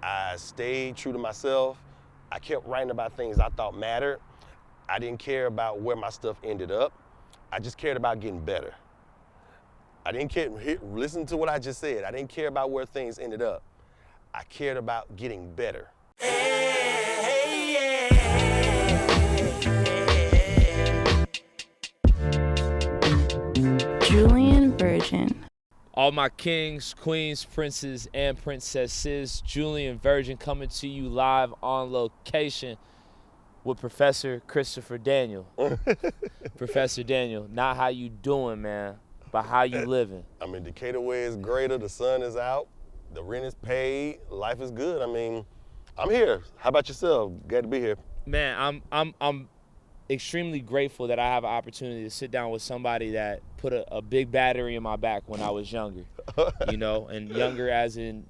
I stayed true to myself. I kept writing about things I thought mattered. I didn't care about where my stuff ended up. I just cared about getting better. I didn't care, listen to what I just said. I didn't care about where things ended up. I cared about getting better. Julien Virgin. All my kings, queens, princes, and princesses, Julien Virgin coming to you live on location with Professor Christopher Daniel. Professor Daniel, not how you doing, man, but how you living. I mean, Decatur way is greater, the sun is out, the rent is paid, life is good. I mean, I'm here. How about yourself? Glad to be here. Man, I'm extremely grateful that I have an opportunity to sit down with somebody that put a big battery in my back when I was younger, you know, and younger as in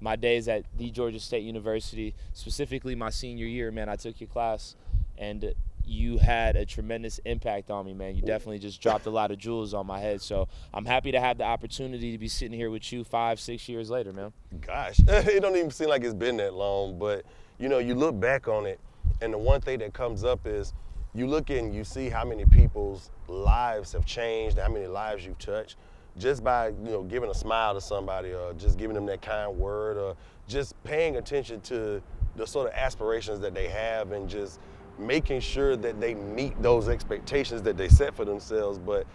my days at the Georgia State University, specifically my senior year, man. I took your class and you had a tremendous impact on me, man. You definitely just dropped a lot of jewels on my head. So I'm happy to have the opportunity to be sitting here with you 5-6 years later, man. Gosh, it don't even seem like it's been that long, but you know, you look back on it and the one thing that comes up is you look and you see how many people's lives have changed, how many lives you've touched just by, you know, giving a smile to somebody or just giving them that kind word or just paying attention to the sort of aspirations that they have and just making sure that they meet those expectations that they set for themselves. But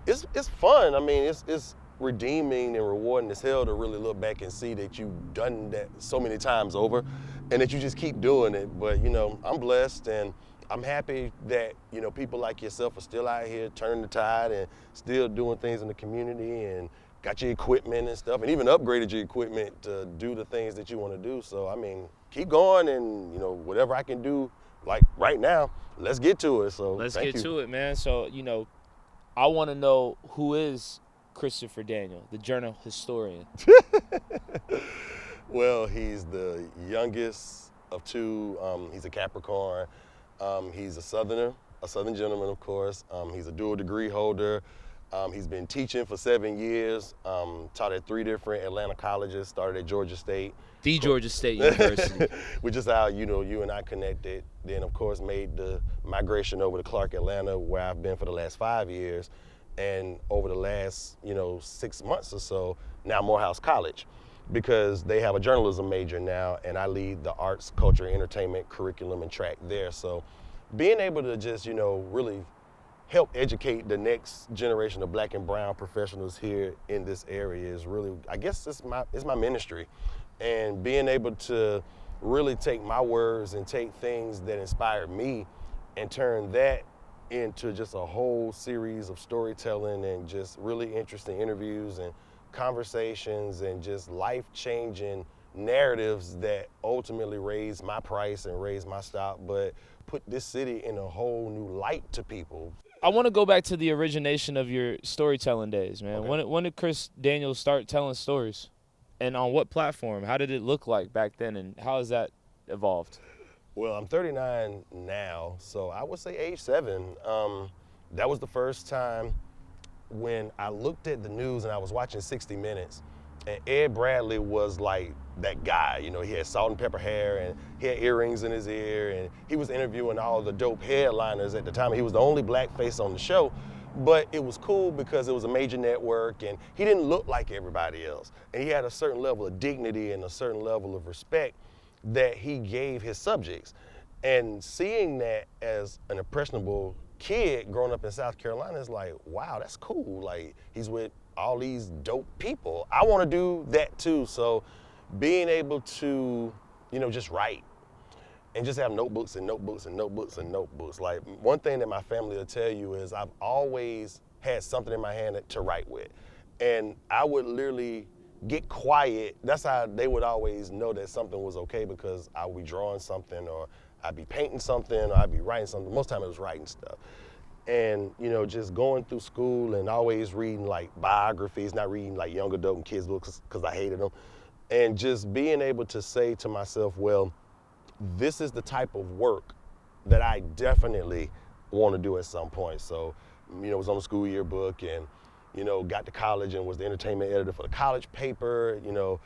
it's fun. I mean, it's redeeming and rewarding as hell to really look back and see that you've done that so many times over and that you just keep doing it. But, you know, I'm blessed and I'm happy that, you know, people like yourself are still out here turning the tide and still doing things in the community and got your equipment and stuff and even upgraded your equipment to do the things that you want to do. So, I mean, keep going and, you know, whatever I can do, like right now, let's get to it. So let's get to it, man. So, you know, I want to know, who is Christopher Daniel, the journal historian? Well, he's the youngest of two. He's a Capricorn. He's a Southern gentleman, of course. He's a dual degree holder. He's been teaching for 7 years, taught at 3 different Atlanta colleges, started at Georgia State. The Georgia State University. Which is how, you know, you and I connected. Then, of course, made the migration over to Clark, Atlanta, where I've been for the last 5 years. And over the last, you know, 6 months or so, now Morehouse College, because they have a journalism major now, and I lead the arts, culture, entertainment curriculum and track there. So being able to just, you know, really help educate the next generation of Black and brown professionals here in this area is really, I guess it's my ministry. And being able to really take my words and take things that inspired me and turn that into just a whole series of storytelling and just really interesting interviews and conversations and just life-changing narratives that ultimately raise my price and raise my stock, but put this city in a whole new light to people. I want to go back to the origination of your storytelling days, man. Okay. When did Chris Daniel start telling stories? And on what platform? How did it look like back then, and how has that evolved? Well, I'm 39 now, so I would say age 7. That was the first time when I looked at the news and I was watching 60 Minutes, and Ed Bradley was like that guy. You know, he had salt and pepper hair and he had earrings in his ear, and he was interviewing all the dope headliners at the time. He was the only black face on the show, but it was cool because it was a major network and he didn't look like everybody else. And he had a certain level of dignity and a certain level of respect that he gave his subjects. And seeing that as an impressionable kid growing up in South Carolina is like, wow, that's cool. Like, he's with all these dope people. I want to do that too. So being able to, you know, just write and just have notebooks and notebooks and notebooks and notebooks. Like, one thing that my family will tell you is I've always had something in my hand to write with. And I would literally get quiet. That's how they would always know that something was okay, because I would be drawing something or I'd be painting something or I'd be writing something. Most of the time it was writing stuff. And, you know, just going through school and always reading like biographies, not reading like young adult and kids books because I hated them. And just being able to say to myself, well, this is the type of work that I definitely want to do at some point. So, you know, was on the school yearbook and, you know, got to college and was the entertainment editor for the college paper, you know,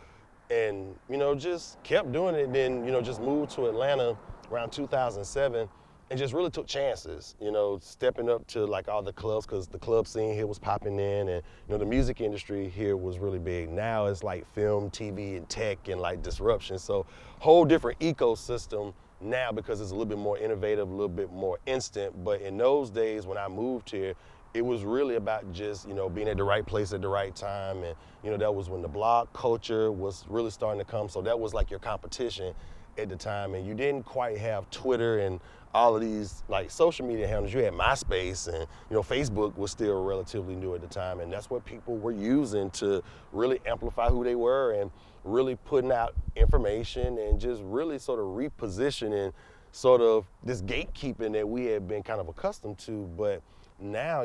and, just kept doing it. And then, just moved to Atlanta around 2007 and just really took chances, stepping up to like all the clubs, because the club scene here was popping in, and, the music industry here was really big. Now it's like film, TV, and tech and like disruption. So whole different ecosystem now, because it's a little bit more innovative, a little bit more instant. But in those days when I moved here, it was really about just, being at the right place at the right time. And, that was when the blog culture was really starting to come. So that was like your competition at the time. And you didn't quite have Twitter and all of these like social media handles. You had MySpace, and, Facebook was still relatively new at the time. And that's what people were using to really amplify who they were and really putting out information and just really sort of repositioning sort of this gatekeeping that we had been kind of accustomed to. But now,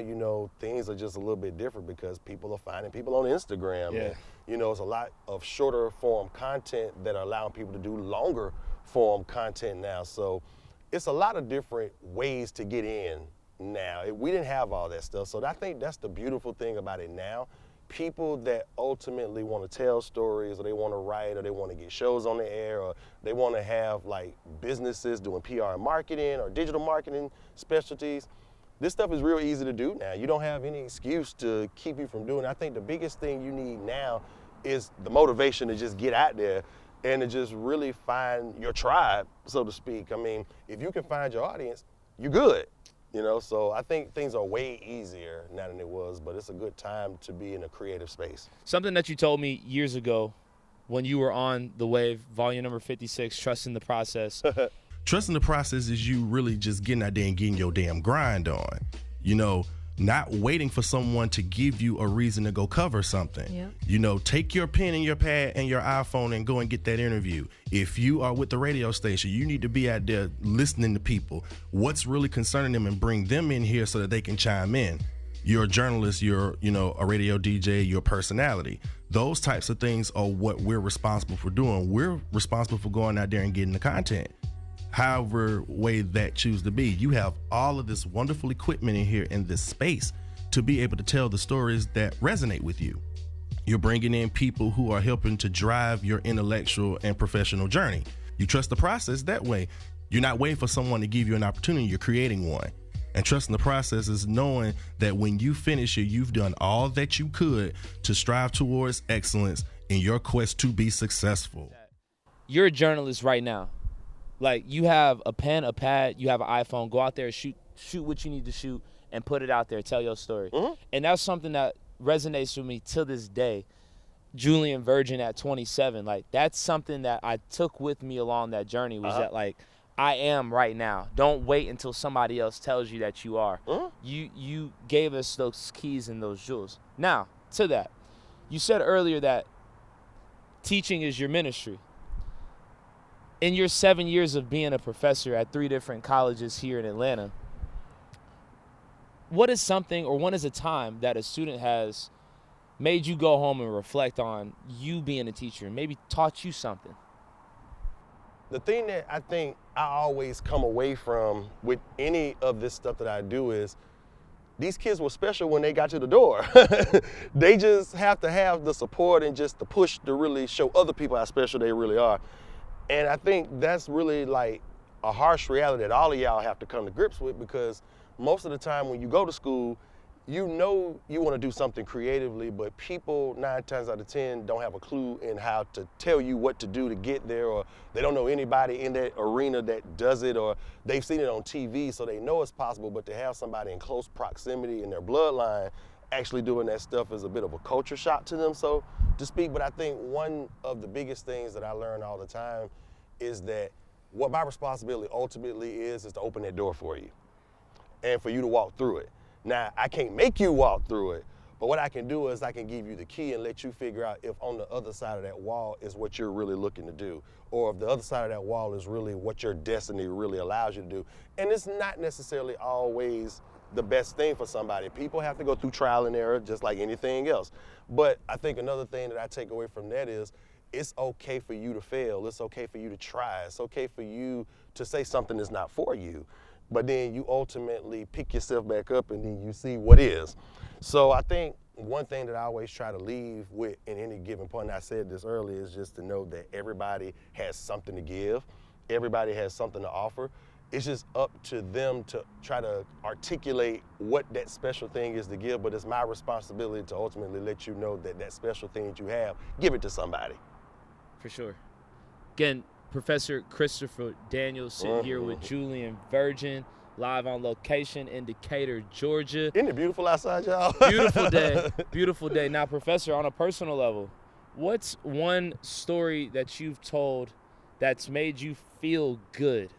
things are just a little bit different, because people are finding people on Instagram. Yeah. And, it's a lot of shorter form content that are allowing people to do longer form content now. So it's a lot of different ways to get in now. We didn't have all that stuff. So I think that's the beautiful thing about it now. People that ultimately want to tell stories, or they want to write, or they want to get shows on the air, or they want to have like businesses doing PR and marketing or digital marketing specialties. This stuff is real easy to do now. You don't have any excuse to keep you from doing it. I think the biggest thing you need now is the motivation to just get out there and to just really find your tribe, so to speak. I mean, if you can find your audience, you're good. So I think things are way easier now than it was, but it's a good time to be in a creative space. Something that you told me years ago when you were on The Wave, volume number 56, Trusting the Process. Trusting the process is you really just getting out there and getting your damn grind on. Not waiting for someone to give you a reason to go cover something. Yep. Take your pen and your pad and your iPhone and go and get that interview. If you are with the radio station, you need to be out there listening to people, what's really concerning them, and bring them in here so that they can chime in. You're a journalist, you're, a radio DJ, your personality. Those types of things are what we're responsible for doing. We're responsible for going out there and getting the content. However way that choose to be, you have all of this wonderful equipment in here in this space to be able to tell the stories that resonate with you. You're bringing in people who are helping to drive your intellectual and professional journey. You trust the process that way. You're not waiting for someone to give you an opportunity, you're creating one. And trusting the process is knowing that when you finish it, you've done all that you could to strive towards excellence in your quest to be successful. You're a journalist right now. Like, you have a pen, a pad, you have an iPhone. Go out there, shoot what you need to shoot, and put it out there. Tell your story. Mm-hmm. And that's something that resonates with me to this day. Julien Virgin at 27, like, that's something that I took with me along that journey, was that, like, I am right now. Don't wait until somebody else tells you that you are. Mm-hmm. You gave us those keys and those jewels. Now, to that, you said earlier that teaching is your ministry. In your 7 years of being a professor at 3 different colleges here in Atlanta, what is something, or when is a time that a student has made you go home and reflect on you being a teacher, maybe taught you something? The thing that I think I always come away from with any of this stuff that I do is these kids were special when they got to the door. They just have to have the support and just the push to really show other people how special they really are. And I think that's really like a harsh reality that all of y'all have to come to grips with, because most of the time when you go to school, you want to do something creatively, but people 9 times out of 10 don't have a clue in how to tell you what to do to get there, or they don't know anybody in that arena that does it, or they've seen it on TV, so they know it's possible, but to have somebody in close proximity in their bloodline actually doing that stuff is a bit of a culture shock to them, so to speak. But I think one of the biggest things that I learn all the time is that what my responsibility ultimately is to open that door for you and for you to walk through it. Now, I can't make you walk through it, but what I can do is I can give you the key and let you figure out if on the other side of that wall is what you're really looking to do, or if the other side of that wall is really what your destiny really allows you to do. And it's not necessarily always the best thing for somebody. People have to go through trial and error just like anything else. But I think another thing that I take away from that is it's okay for you to fail. It's okay for you to try. It's okay for you to say something is not for you. But then you ultimately pick yourself back up and then you see what is. So I think one thing that I always try to leave with in any given point, and I said this earlier, is just to know that everybody has something to give. Everybody has something to offer. It's just up to them to try to articulate what that special thing is to give, but it's my responsibility to ultimately let you know that that special thing that you have, give it to somebody. For sure. Again, Professor Christopher Daniels sitting here with Julien Virgin, live on location in Decatur, Georgia. Isn't it beautiful outside, y'all? Beautiful day. Beautiful day. Now, Professor, on a personal level, what's one story that you've told that's made you feel good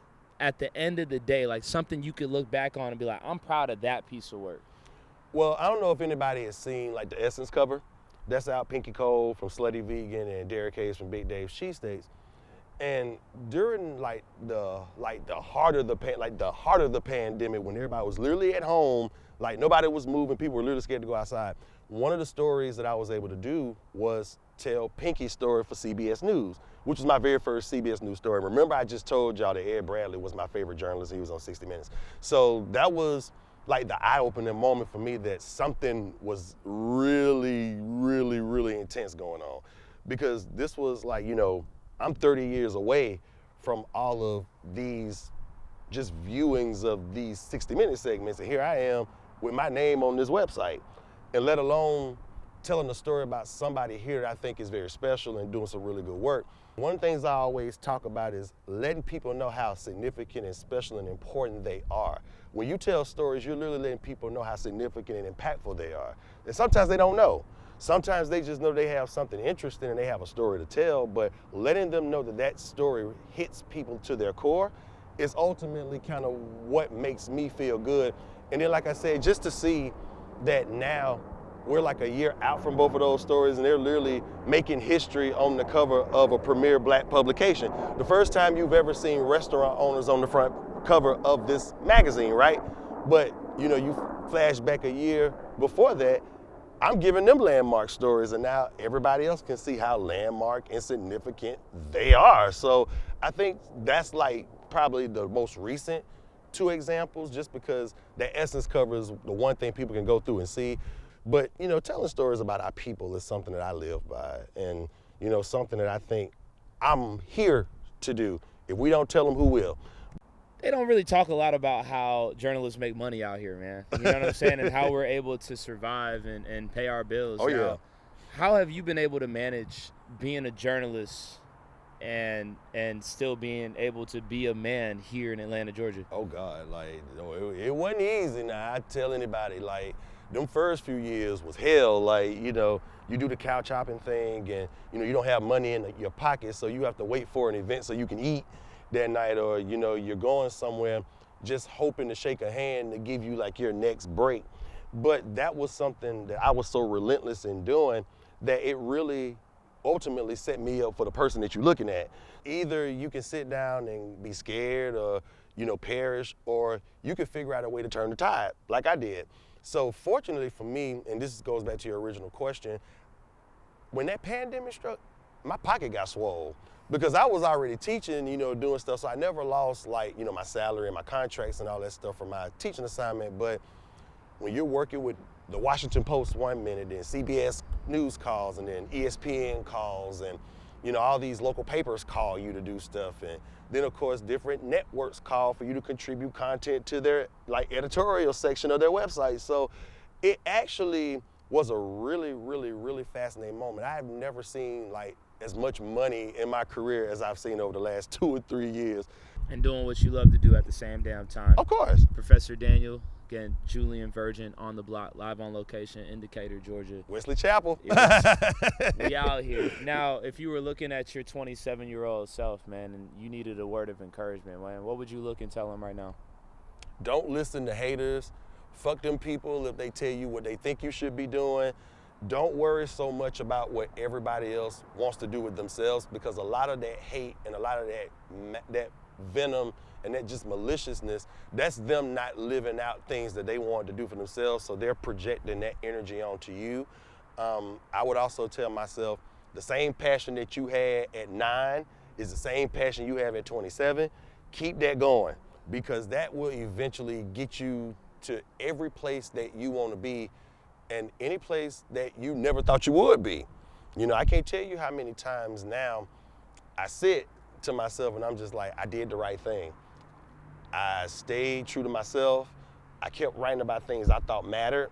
at the end of the day, like something you could look back on and be like, I'm proud of that piece of work? Well, I don't know if anybody has seen like the Essence cover. That's out Pinky Cole from Slutty Vegan and Derek Hayes from Big Dave's Cheesesteaks. And during the heart of the pandemic, when everybody was literally at home, like nobody was moving, people were literally scared to go outside. One of the stories that I was able to do was tell Pinky's story for CBS News, which was my very first CBS News story. Remember, I just told y'all that Ed Bradley was my favorite journalist. He was on 60 Minutes. So that was like the eye-opening moment for me that something was really, really, really intense going on. Because this was like, you know, I'm 30 years away from all of these just viewings of these 60-minute segments, and here I am with my name on this website, and let alone telling a story about somebody here that I think is very special and doing some really good work. One of the things I always talk about is letting people know how significant and special and important they are. When you tell stories, you're literally letting people know how significant and impactful they are. And sometimes they don't know. Sometimes they just know they have something interesting and they have a story to tell, but letting them know that that story hits people to their core is ultimately kind of what makes me feel good. And then, like I said, just to see that now we're like a year out from both of those stories and they're literally making history on the cover of a premier Black publication. The first time you've ever seen restaurant owners on the front cover of this magazine, right? But, you know, you flash back a year before that, I'm giving them landmark stories, and now everybody else can see how landmark and significant they are. So I think that's like probably the most recent two examples, just because that Essence cover is the one thing people can go through and see. But, you know, telling stories about our people is something that I live by, and, you know, something that I think I'm here to do. If we don't tell them, who will? They don't really talk a lot about how journalists make money out here, man. You know what I'm saying? And how we're able to survive and pay our bills. Oh, yeah. Now, how have you been able to manage being a journalist and still being able to be a man here in Atlanta, Georgia? Oh, God, like, it wasn't easy. Now, I tell anybody, like, them first few years was hell. Like, you know, you do the couch hopping thing and, you know, you don't have money in your pocket, so you have to wait for an event so you can eat that night, or, you know, you're going somewhere just hoping to shake a hand to give you like your next break. But that was something that I was so relentless in doing that it really ultimately set me up for the person that you're looking at. Either you can sit down and be scared or, you know, perish, or you can figure out a way to turn the tide like I did. So fortunately for me, and this goes back to your original question, when that pandemic struck, my pocket got swole. Because I was already teaching, you know, doing stuff, so I never lost, like, you know, my salary and my contracts and all that stuff from my teaching assignment. But when you're working with the Washington Post one minute, then CBS News calls, and then ESPN calls, and, you know, all these local papers call you to do stuff. And then, of course, different networks call for you to contribute content to their, like, editorial section of their website. So it actually was a really, really, really fascinating moment. I have never seen, like, as much money in my career as I've seen over the last 2 or 3 years. And doing what you love to do at the same damn time. Of course. Professor Daniel, again, Julien Virgin on the block, live on location in Decatur, Georgia. Wesley Chapel. We out here. Now, if you were looking at your 27-year-old self, man, and you needed a word of encouragement, man, what would you look and tell him right now? Don't listen to haters. Fuck them people if they tell you what they think you should be doing. Don't worry so much about what everybody else wants to do with themselves, because a lot of that hate and a lot of that venom and that just maliciousness, that's them not living out things that they want to do for themselves, so they're projecting that energy onto you. I would also tell myself the same passion that you had at 9 is the same passion you have at 27. Keep that going, because that will eventually get you to every place that you want to be and any place that you never thought you would be. You know, I can't tell you how many times now I sit to myself and I'm just like, I did the right thing. I stayed true to myself. I kept writing about things I thought mattered.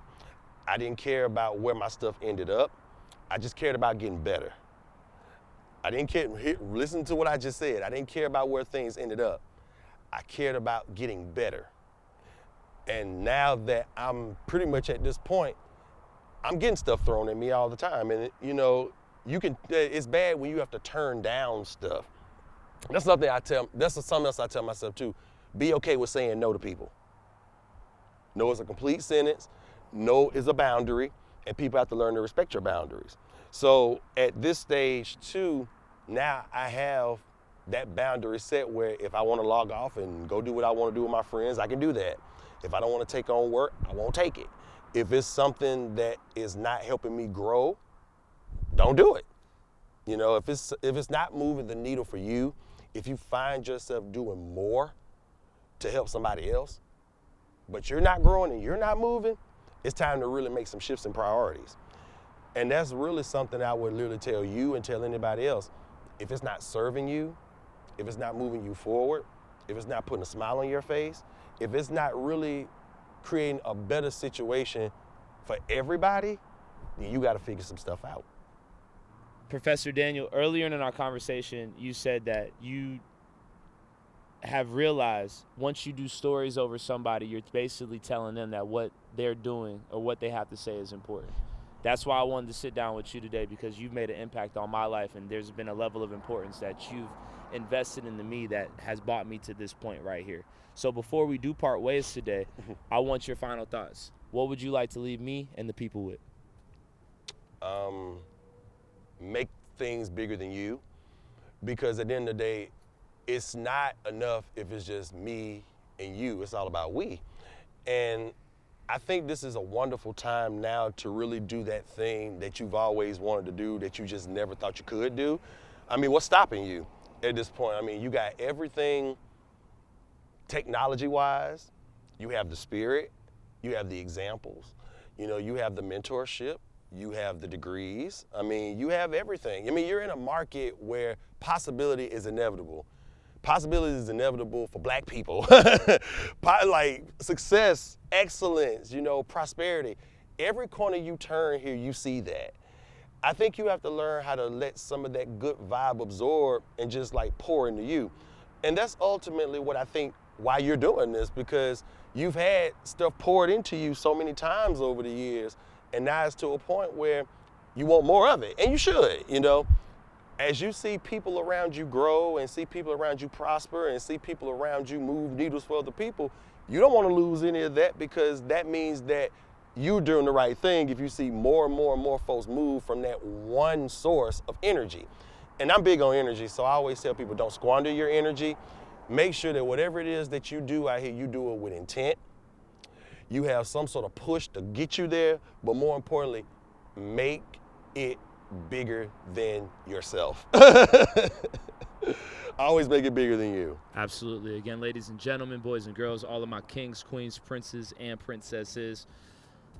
I didn't care about where my stuff ended up. I just cared about getting better. I didn't care, listen to what I just said. I didn't care about where things ended up. I cared about getting better. And now that I'm pretty much at this point, I'm getting stuff thrown at me all the time. And you know, it's bad when you have to turn down stuff. That's something else I tell myself too. Be okay with saying no to people. No is a complete sentence. No is a boundary, and people have to learn to respect your boundaries. So at this stage too, now I have that boundary set where if I want to log off and go do what I want to do with my friends, I can do that. If I don't want to take on work, I won't take it. If it's something that is not helping me grow, don't do it. You know, if it's not moving the needle for you, if you find yourself doing more to help somebody else, but you're not growing and you're not moving, it's time to really make some shifts in priorities. And that's really something I would literally tell you and tell anybody else. If it's not serving you, if it's not moving you forward, if it's not putting a smile on your face, if it's not really creating a better situation for everybody, then you got to figure some stuff out. Professor Daniel, earlier in our conversation, you said that you have realized once you do stories over somebody, you're basically telling them that what they're doing or what they have to say is important. That's why I wanted to sit down with you today, because you've made an impact on my life, and there's been a level of importance that you've invested into me that has brought me to this point right here. So before we do part ways today, I want your final thoughts. What would you like to leave me and the people with? Make things bigger than you, because at the end of the day, it's not enough if it's just me and you. It's all about we. And I think this is a wonderful time now to really do that thing that you've always wanted to do that you just never thought you could do. I mean, what's stopping you at this point? I mean, you got everything technology-wise. You have the spirit, you have the examples, you know, you have the mentorship, you have the degrees. I mean, you have everything. I mean, you're in a market where possibility is inevitable. Possibility is inevitable for black people. Like success, excellence, you know, prosperity. Every corner you turn here, you see that. I think you have to learn how to let some of that good vibe absorb and just like pour into you. And that's ultimately what I think why you're doing this, because you've had stuff poured into you so many times over the years, and now it's to a point where you want more of it, and you should, you know. As you see people around you grow and see people around you prosper and see people around you move needles for other people, you don't want to lose any of that, because that means that you're doing the right thing if you see more and more and more folks move from that one source of energy. And I'm big on energy, so I always tell people don't squander your energy. Make sure that whatever it is that you do out here, you do it with intent. You have some sort of push to get you there, but more importantly, make it bigger than yourself. Always make it bigger than you. Absolutely. Again, ladies and gentlemen, boys and girls, all of my kings, queens, princes, and princesses,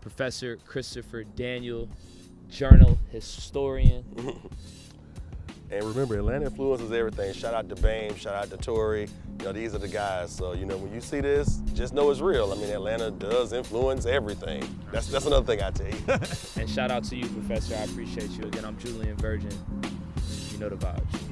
Professor Christopher Daniel, journal historian. And remember, Atlanta influences everything. Shout out to Bame, shout out to Tory. You know, these are the guys. So, you know, when you see this, just know it's real. I mean, Atlanta does influence everything. That's another thing I tell you. And shout out to you, Professor. I appreciate you. Again, I'm Julien Virgin. You know the vibes.